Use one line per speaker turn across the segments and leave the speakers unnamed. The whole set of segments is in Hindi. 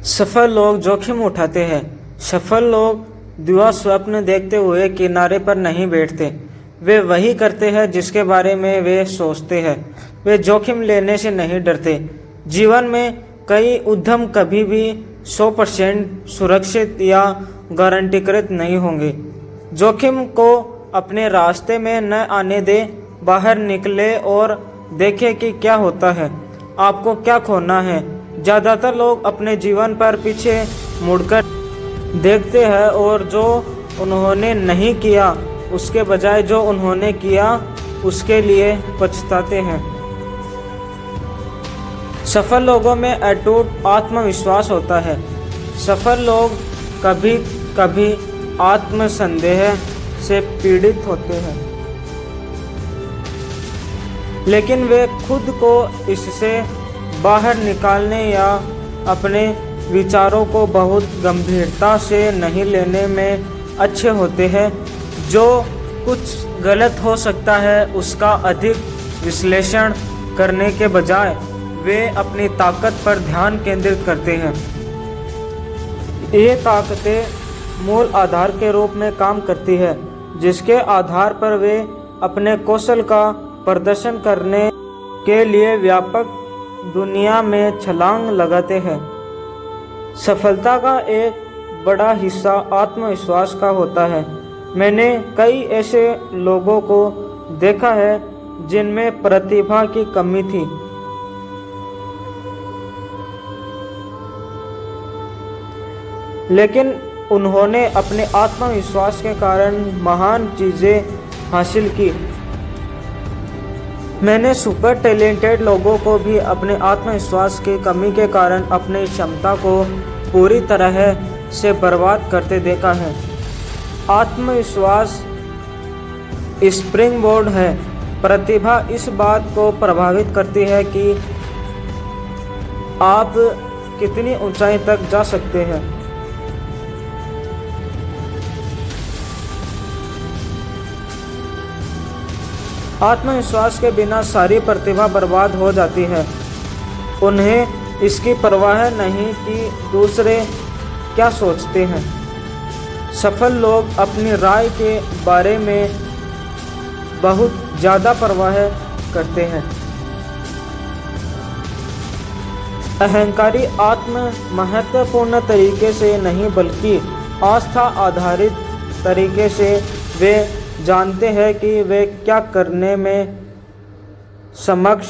सफल लोग जोखिम उठाते हैं। सफल लोग दुआ स्वप्न देखते हुए किनारे पर नहीं बैठते। वे वही करते हैं जिसके बारे में वे सोचते हैं। वे जोखिम लेने से नहीं डरते। जीवन में कई उद्यम कभी भी 100% सुरक्षित या गारंटीकृत नहीं होंगे। जोखिम को अपने रास्ते में न आने दें। बाहर निकले और देखें कि क्या होता है, आपको क्या खोना है। ज़्यादातर लोग अपने जीवन पर पीछे मुड़कर देखते हैं और जो उन्होंने नहीं किया उसके बजाय जो उन्होंने किया उसके लिए पछताते हैं। सफल लोगों में अटूट आत्मविश्वास होता है। सफल लोग कभी कभी आत्मसंदेह से पीड़ित होते हैं, लेकिन वे खुद को इससे बाहर निकालने या अपने विचारों को बहुत गंभीरता से नहीं लेने में अच्छे होते हैं। जो कुछ गलत हो सकता है उसका अधिक विश्लेषण करने के बजाय वे अपनी ताकत पर ध्यान केंद्रित करते हैं। ये ताकतें मूल आधार के रूप में काम करती है, जिसके आधार पर वे अपने कौशल का प्रदर्शन करने के लिए व्यापक दुनिया में छलांग लगाते हैं। सफलता का एक बड़ा हिस्सा आत्मविश्वास का होता है। मैंने कई ऐसे लोगों को देखा है जिनमें प्रतिभा की कमी थी, लेकिन उन्होंने अपने आत्मविश्वास के कारण महान चीज़ें हासिल की। मैंने सुपर टैलेंटेड लोगों को भी अपने आत्मविश्वास की कमी के कारण अपनी क्षमता को पूरी तरह से बर्बाद करते देखा है। आत्मविश्वास स्प्रिंग बोर्ड है। प्रतिभा इस बात को प्रभावित करती है कि आप कितनी ऊंचाई तक जा सकते हैं। आत्मविश्वास के बिना सारी प्रतिभा बर्बाद हो जाती है। उन्हें इसकी परवाह नहीं कि दूसरे क्या सोचते हैं। सफल लोग अपनी राय के बारे में बहुत ज़्यादा परवाह करते हैं। अहंकारी आत्म महत्वपूर्ण तरीके से नहीं बल्कि आस्था आधारित तरीके से वे जानते हैं कि वे क्या करने में समक्ष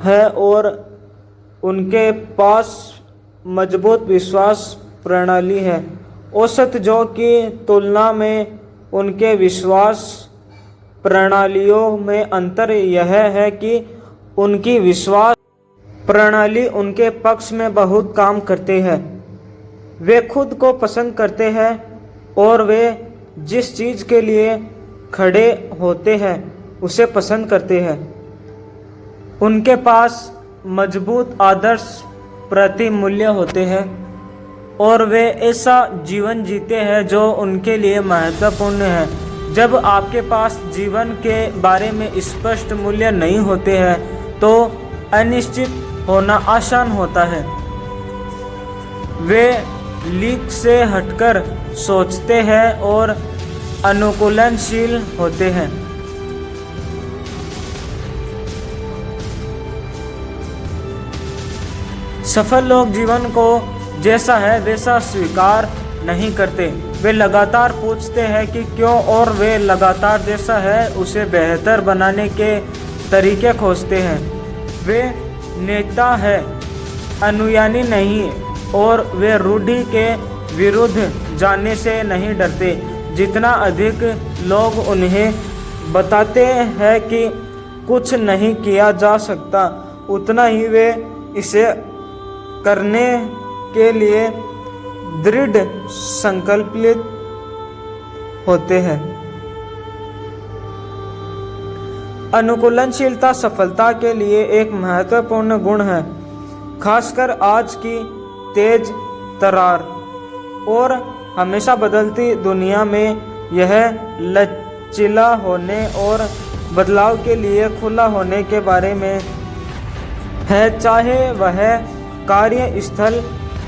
है और उनके पास मजबूत विश्वास प्रणाली है। औसत जो की तुलना में उनके विश्वास प्रणालियों में अंतर यह है कि उनकी विश्वास प्रणाली उनके पक्ष में बहुत काम करती है। वे खुद को पसंद करते हैं और वे जिस चीज़ के लिए खड़े होते हैं उसे पसंद करते हैं। उनके पास मजबूत आदर्श प्रतिमूल्य होते हैं और वे ऐसा जीवन जीते हैं जो उनके लिए महत्वपूर्ण है। जब आपके पास जीवन के बारे में स्पष्ट मूल्य नहीं होते हैं तो अनिश्चित होना आसान होता है। वे लीक से हटकर सोचते हैं और अनुकूलनशील होते हैं। सफल लोग जीवन को जैसा है वैसा स्वीकार नहीं करते। वे लगातार पूछते हैं कि क्यों और वे लगातार जैसा है उसे बेहतर बनाने के तरीके खोजते हैं। वे नेता है, अनुयायी नहीं, और वे रूढ़ि के विरुद्ध जाने से नहीं डरते। जितना अधिक लोग उन्हें बताते हैं कि कुछ नहीं किया जा सकता, उतना ही वे इसे करने के लिए दृढ़ संकल्पित होते हैं। अनुकूलनशीलता सफलता के लिए एक महत्वपूर्ण गुण है, खासकर आज की तेज तर्रार और हमेशा बदलती दुनिया में। यह लचीला होने और बदलाव के लिए खुला होने के बारे में है, चाहे वह कार्यस्थल,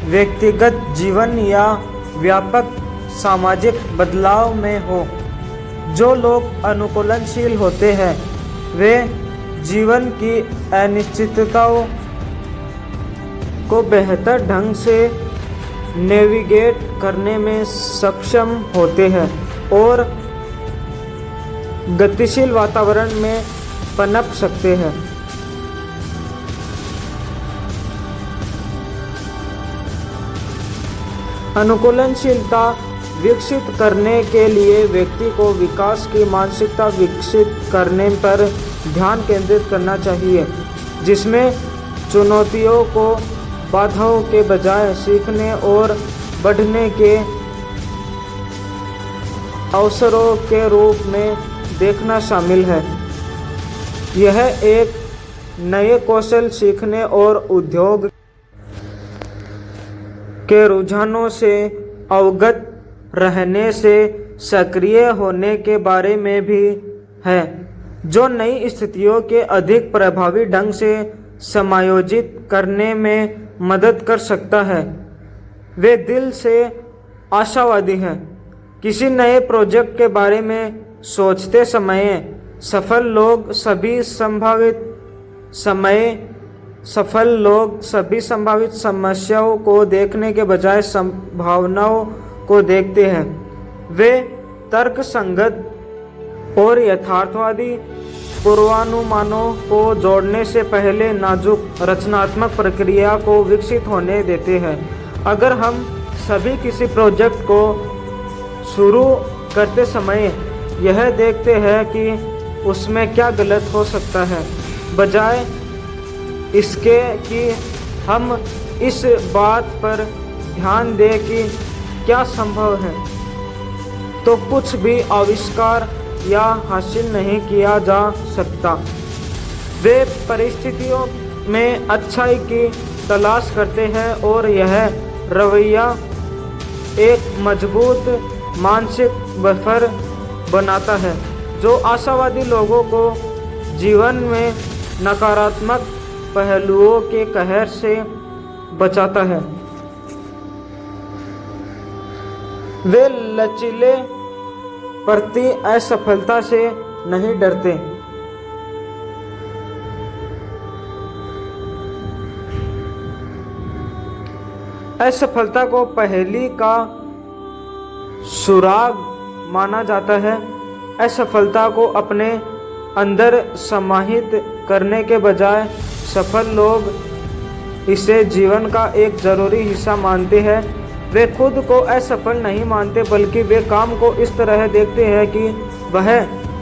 व्यक्तिगत जीवन या व्यापक सामाजिक बदलाव में हो। जो लोग अनुकूलनशील होते हैं वे जीवन की अनिश्चितताओं को बेहतर ढंग से नेविगेट करने में सक्षम होते हैं और गतिशील वातावरण में पनप सकते हैं। अनुकूलनशीलता विकसित करने के लिए व्यक्ति को विकास की मानसिकता विकसित करने पर ध्यान केंद्रित करना चाहिए, जिसमें चुनौतियों को बाधाओं के बजाय सीखने और बढ़ने के अवसरों के रूप में देखना शामिल है। यह एक नए कौशल सीखने और उद्योग के रुझानों से अवगत रहने से सक्रिय होने के बारे में भी है, जो नई स्थितियों के अधिक प्रभावी ढंग से समायोजित करने में मदद कर सकता है। वे दिल से आशावादी हैं। किसी नए प्रोजेक्ट के बारे में सोचते समय सफल लोग सभी संभावित समस्याओं को देखने के बजाय संभावनाओं को देखते हैं। वे तर्कसंगत और यथार्थवादी पूर्वानुमानों को जोड़ने से पहले नाजुक रचनात्मक प्रक्रिया को विकसित होने देते हैं। अगर हम सभी किसी प्रोजेक्ट को शुरू करते समय यह देखते हैं कि उसमें क्या गलत हो सकता है, बजाय इसके कि हम इस बात पर ध्यान दें कि क्या संभव है, तो कुछ भी आविष्कार या हासिल नहीं किया जा सकता। वे परिस्थितियों में अच्छाई की तलाश करते हैं और यह रवैया एक मजबूत मानसिक बफर बनाता है जो आशावादी लोगों को जीवन में नकारात्मक पहलुओं के कहर से बचाता है। वे लचीले प्रति असफलता से नहीं डरते। असफलता को पहेली का सुराग माना जाता है। असफलता को अपने अंदर समाहित करने के बजाय सफल लोग इसे जीवन का एक जरूरी हिस्सा मानते हैं। वे खुद को असफल नहीं मानते, बल्कि वे काम को इस तरह देखते हैं कि वह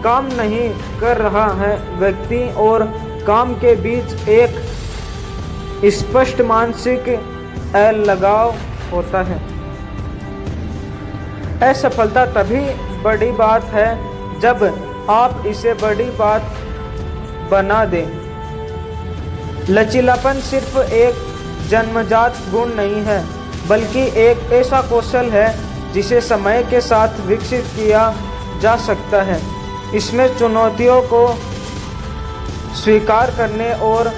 काम नहीं कर रहा है। व्यक्ति और काम के बीच एक स्पष्ट मानसिक अलगाव होता है। असफलता तभी बड़ी बात है जब आप इसे बड़ी बात बना दें। लचीलापन सिर्फ एक जन्मजात गुण नहीं है, बल्कि एक ऐसा कौशल है जिसे समय के साथ विकसित किया जा सकता है। इसमें चुनौतियों को स्वीकार करने और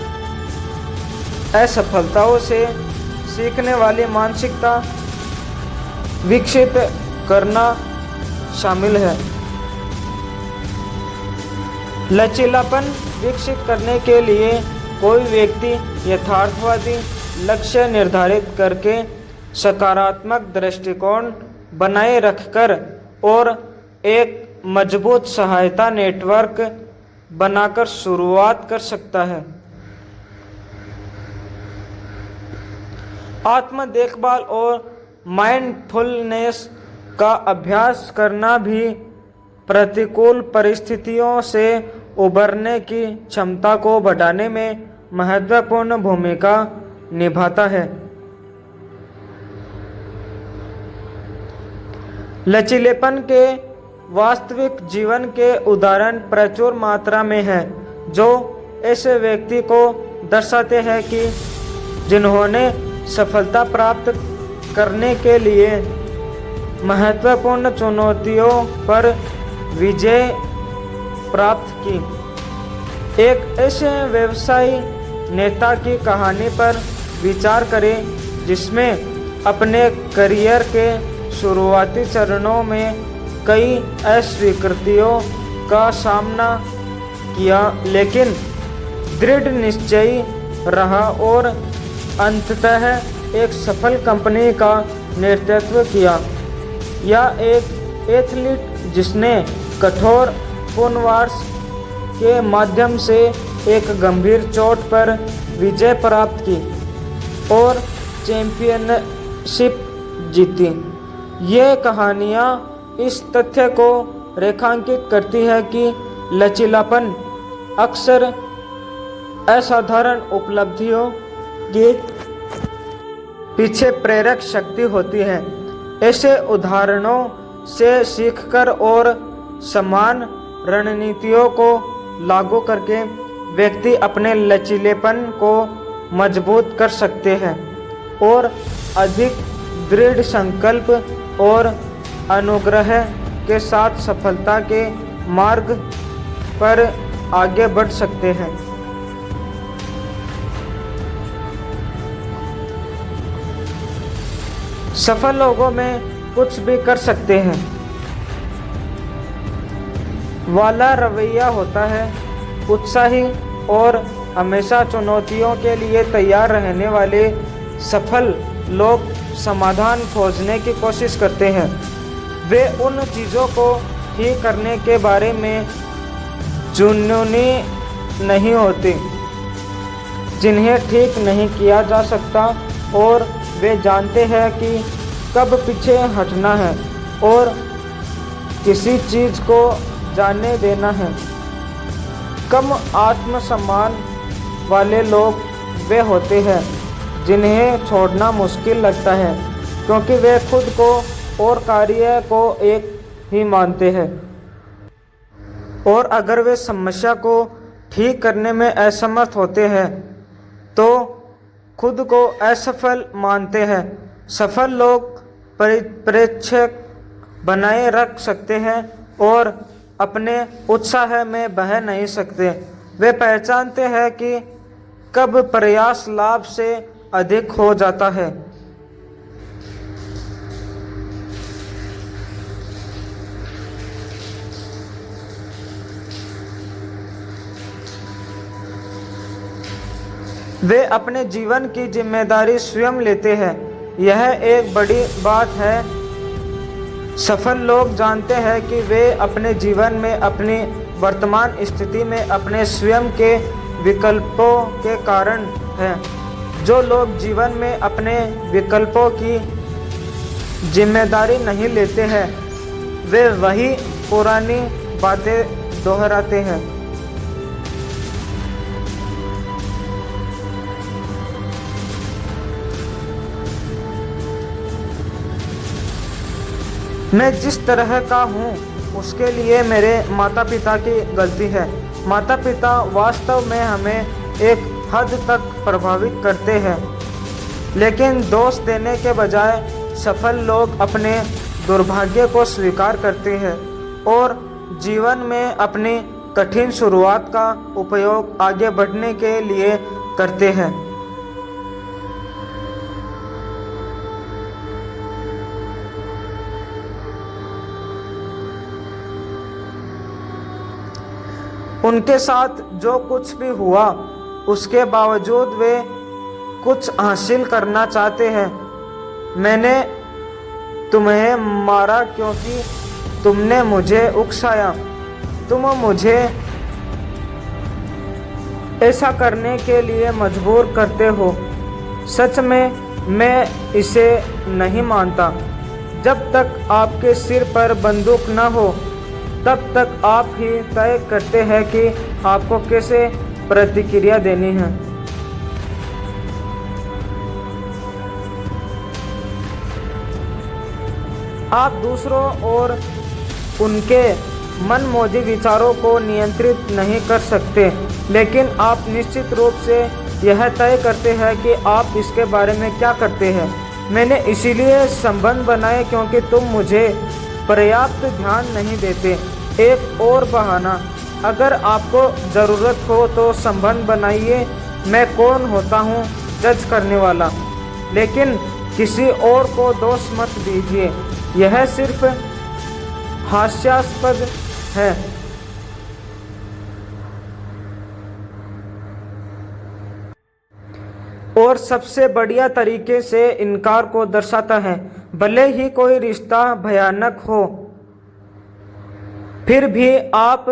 असफलताओं से सीखने वाली मानसिकता विकसित करना शामिल है। लचीलापन विकसित करने के लिए कोई व्यक्ति यथार्थवादी लक्ष्य निर्धारित करके सकारात्मक दृष्टिकोण बनाए रखकर और एक मजबूत सहायता नेटवर्क बनाकर शुरुआत कर सकता है। आत्म देखभाल और माइंडफुलनेस का अभ्यास करना भी प्रतिकूल परिस्थितियों से उबरने की क्षमता को बढ़ाने में महत्वपूर्ण भूमिका निभाता है। लचीलेपन के वास्तविक जीवन के उदाहरण प्रचुर मात्रा में हैं, जो ऐसे व्यक्ति को दर्शाते हैं कि जिन्होंने सफलता प्राप्त करने के लिए महत्वपूर्ण चुनौतियों पर विजय प्राप्त की। एक ऐसे व्यवसायी नेता की कहानी पर विचार करें, जिसमें अपने करियर के शुरुआती चरणों में कई अस्वीकृतियों का सामना किया, लेकिन दृढ़ निश्चयी रहा और अंततः एक सफल कंपनी का नेतृत्व किया। या एक एथलीट जिसने कठोर पुनर्वास के माध्यम से एक गंभीर चोट पर विजय प्राप्त की और चैंपियनशिप जीती। ये कहानियाँ इस तथ्य को रेखांकित करती है कि लचीलापन अक्सर असाधारण उपलब्धियों के पीछे प्रेरक शक्ति होती है। ऐसे उदाहरणों से सीखकर और समान रणनीतियों को लागू करके व्यक्ति अपने लचीलेपन को मजबूत कर सकते हैं और अधिक दृढ़ संकल्प और अनुग्रह के साथ सफलता के मार्ग पर आगे बढ़ सकते हैं। सफल लोगों में कुछ भी कर सकते हैं वाला रवैया होता है। उत्साही और हमेशा चुनौतियों के लिए तैयार रहने वाले सफल लोग समाधान खोजने की कोशिश करते हैं। वे उन चीज़ों को ठीक करने के बारे में जुनूनी नहीं होते जिन्हें ठीक नहीं किया जा सकता, और वे जानते हैं कि कब पीछे हटना है और किसी चीज़ को जाने देना है। कम आत्मसम्मान वाले लोग वे होते हैं जिन्हें छोड़ना मुश्किल लगता है, क्योंकि वे खुद को और कार्य को एक ही मानते हैं, और अगर वे समस्या को ठीक करने में असमर्थ होते हैं तो खुद को असफल मानते हैं। सफल लोग परिप्रेक्ष्य बनाए रख सकते हैं और अपने उत्साह में बह नहीं सकते। वे पहचानते हैं कि कब प्रयास लाभ से अधिक हो जाता है। वे अपने जीवन की जिम्मेदारी स्वयं लेते हैं। यह एक बड़ी बात है। सफल लोग जानते हैं कि वे अपने जीवन में अपनी वर्तमान स्थिति में अपने स्वयं के विकल्पों के कारण हैं। जो लोग जीवन में अपने विकल्पों की जिम्मेदारी नहीं लेते हैं, वे वही पुरानी बातें दोहराते हैं। मैं जिस तरह का हूँ उसके लिए मेरे माता पिता की गलती है। माता पिता वास्तव में हमें एक हद तक प्रभावित करते हैं, लेकिन दोष देने के बजाय सफल लोग अपने दुर्भाग्य को स्वीकार करते हैं और जीवन में अपनी कठिन शुरुआत का उपयोग आगे बढ़ने के लिए करते हैं। उनके साथ जो कुछ भी हुआ उसके बावजूद वे कुछ हासिल करना चाहते हैं। मैंने तुम्हें मारा क्योंकि तुमने मुझे उकसाया। तुम मुझे ऐसा करने के लिए मजबूर करते हो। सच में मैं इसे नहीं मानता। जब तक आपके सिर पर बंदूक न हो तब तक आप ही तय करते हैं कि आपको कैसे प्रतिक्रिया देनी है। आप दूसरों और उनके मनमौजी विचारों को नियंत्रित नहीं कर सकते, लेकिन आप निश्चित रूप से यह तय करते हैं कि आप इसके बारे में क्या करते हैं। मैंने इसीलिए संबंध बनाए क्योंकि तुम मुझे पर्याप्त ध्यान नहीं देते। एक और बहाना, अगर आपको ज़रूरत हो तो संबंध बनाइए। मैं कौन होता हूँ जज करने वाला। लेकिन किसी और को दोष मत दीजिए, यह सिर्फ हास्यास्पद है। और सबसे बढ़िया तरीके से इनकार को दर्शाता है। भले ही कोई रिश्ता भयानक हो, फिर भी आप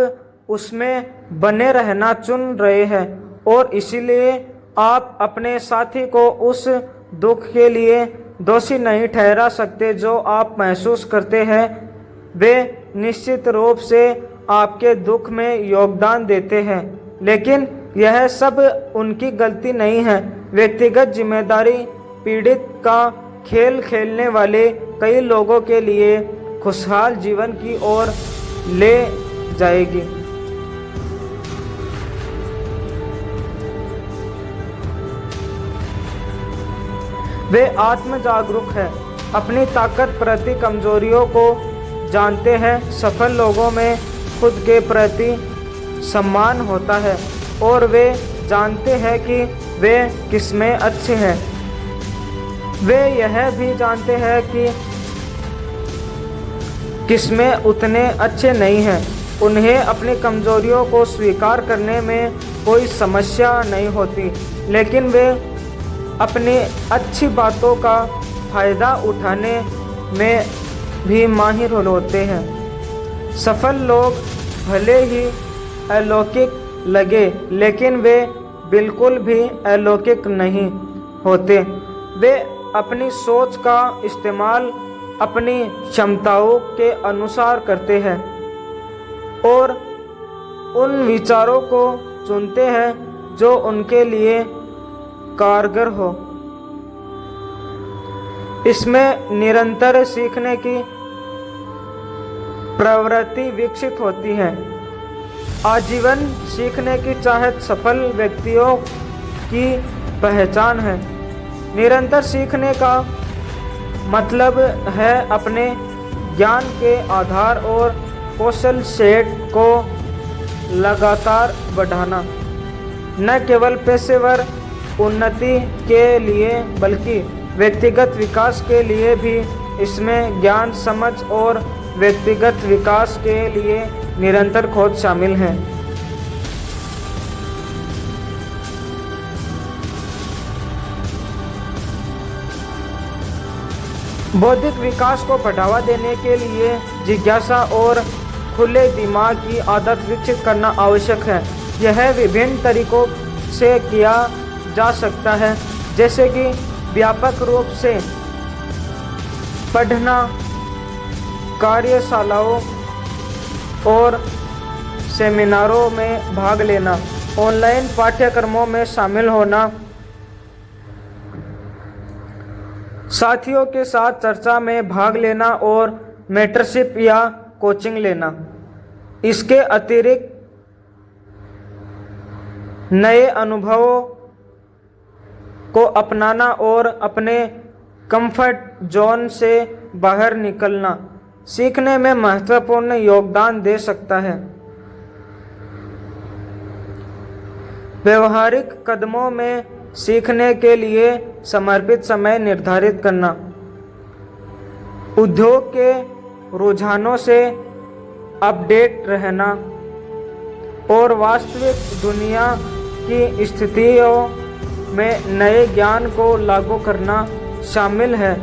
उसमें बने रहना चुन रहे हैं, और इसीलिए आप अपने साथी को उस दुख के लिए दोषी नहीं ठहरा सकते जो आप महसूस करते हैं। वे निश्चित रूप से आपके दुख में योगदान देते हैं, लेकिन यह सब उनकी गलती नहीं है। व्यक्तिगत जिम्मेदारी पीड़ित का खेल खेलने वाले कई लोगों के लिए खुशहाल जीवन की ओर ले जाएगी। वे आत्म जागरूक है, अपनी ताकत प्रति कमजोरियों को जानते हैं। सफल लोगों में खुद के प्रति सम्मान होता है, और वे जानते हैं कि वे किसमें अच्छे हैं। वे यह भी जानते हैं कि किसमें उतने अच्छे नहीं हैं। उन्हें अपनी कमजोरियों को स्वीकार करने में कोई समस्या नहीं होती, लेकिन वे अपनी अच्छी बातों का फायदा उठाने में भी माहिर होते हैं। सफल लोग भले ही अलौकिक लगे, लेकिन वे बिल्कुल भी अलौकिक नहीं होते। वे अपनी सोच का इस्तेमाल अपनी क्षमताओं के अनुसार करते हैं और उन विचारों को चुनते हैं जो उनके लिए कारगर हो। इसमें निरंतर सीखने की प्रवृत्ति विकसित होती है। आजीवन सीखने की चाहत सफल व्यक्तियों की पहचान है। निरंतर सीखने का मतलब है अपने ज्ञान के आधार और कौशल सेट को लगातार बढ़ाना, न केवल पेशेवर उन्नति के लिए बल्कि व्यक्तिगत विकास के लिए भी। इसमें ज्ञान, समझ और व्यक्तिगत विकास के लिए निरंतर खोज शामिल है। बौद्धिक विकास को बढ़ावा देने के लिए जिज्ञासा और खुले दिमाग की आदत विकसित करना आवश्यक है। यह विभिन्न तरीकों से किया जा सकता है, जैसे कि व्यापक रूप से पढ़ना, कार्यशालाओं और सेमिनारों में भाग लेना, ऑनलाइन पाठ्यक्रमों में शामिल होना, साथियों के साथ चर्चा में भाग लेना और मेंटरशिप या कोचिंग लेना। इसके अतिरिक्त नए अनुभवों को अपनाना और अपने कंफर्ट जोन से बाहर निकलना सीखने में महत्वपूर्ण योगदान दे सकता है। व्यवहारिक कदमों में सीखने के लिए समर्पित समय निर्धारित करना, उद्योग के रुझानों से अपडेट रहना और वास्तविक दुनिया की स्थितियों में नए ज्ञान को लागू करना शामिल है।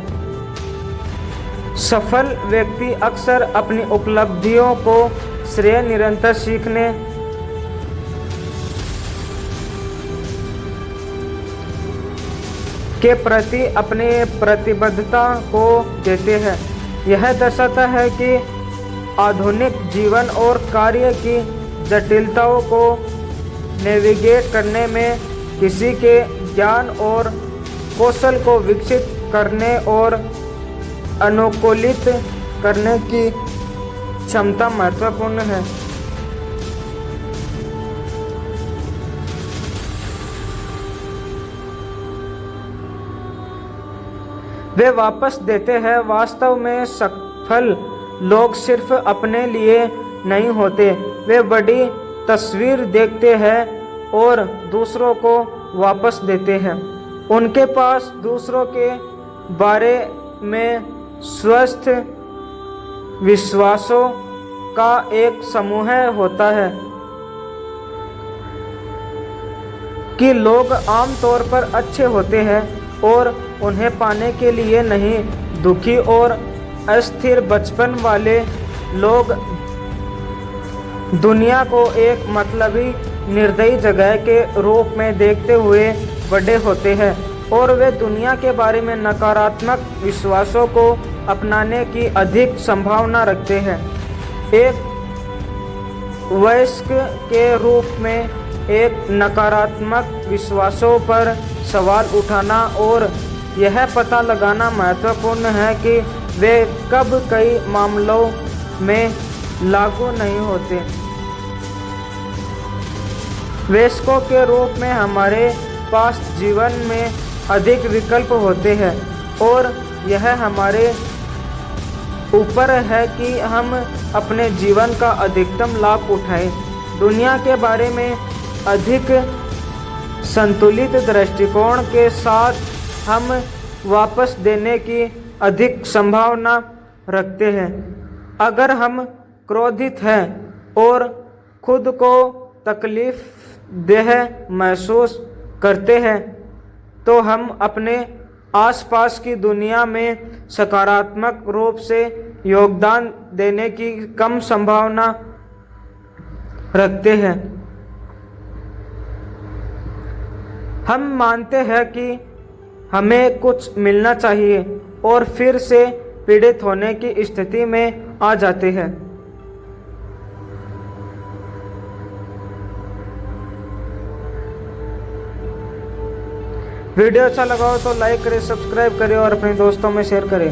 सफल व्यक्ति अक्सर अपनी उपलब्धियों को श्रेय निरंतर सीखने के प्रति अपनी प्रतिबद्धता को देते हैं। यह दर्शाता है कि आधुनिक जीवन और कार्य की जटिलताओं को नेविगेट करने में किसी के ज्ञान और कौशल को विकसित करने और अनुकूलित करने की क्षमता महत्वपूर्ण है। वे वापस देते हैं। वास्तव में सफल लोग सिर्फ अपने लिए नहीं होते, वे बड़ी तस्वीर देखते हैं और दूसरों को वापस देते हैं। उनके पास दूसरों के बारे में स्वस्थ विश्वासों का एक समूह होता है कि लोग आमतौर पर अच्छे होते हैं और उन्हें पाने के लिए नहीं, दुखी और अस्थिर बचपन वाले लोग दुनिया को एक मतलबी निर्दयी जगह के रूप में देखते हुए बड़े होते हैं और वे दुनिया के बारे में नकारात्मक विश्वासों को अपनाने की अधिक संभावना रखते हैं। एक वयस्क के रूप में एक नकारात्मक विश्वासों पर सवाल उठाना और यह पता लगाना महत्वपूर्ण है कि वे कब कई मामलों में लागू नहीं होते। वयस्कों के रूप में हमारे पास जीवन में अधिक विकल्प होते हैं और यह हमारे ऊपर है कि हम अपने जीवन का अधिकतम लाभ उठाएं। दुनिया के बारे में अधिक संतुलित दृष्टिकोण के साथ हम वापस देने की अधिक संभावना रखते हैं। अगर हम क्रोधित हैं और खुद को तकलीफ देह महसूस करते हैं तो हम अपने आसपास की दुनिया में सकारात्मक रूप से योगदान देने की कम संभावना रखते हैं। हम मानते हैं कि हमें कुछ मिलना चाहिए और फिर से पीड़ित होने की स्थिति में आ जाते हैं। वीडियो अच्छा लगा हो तो लाइक करें, सब्सक्राइब करें और अपने दोस्तों में शेयर करें।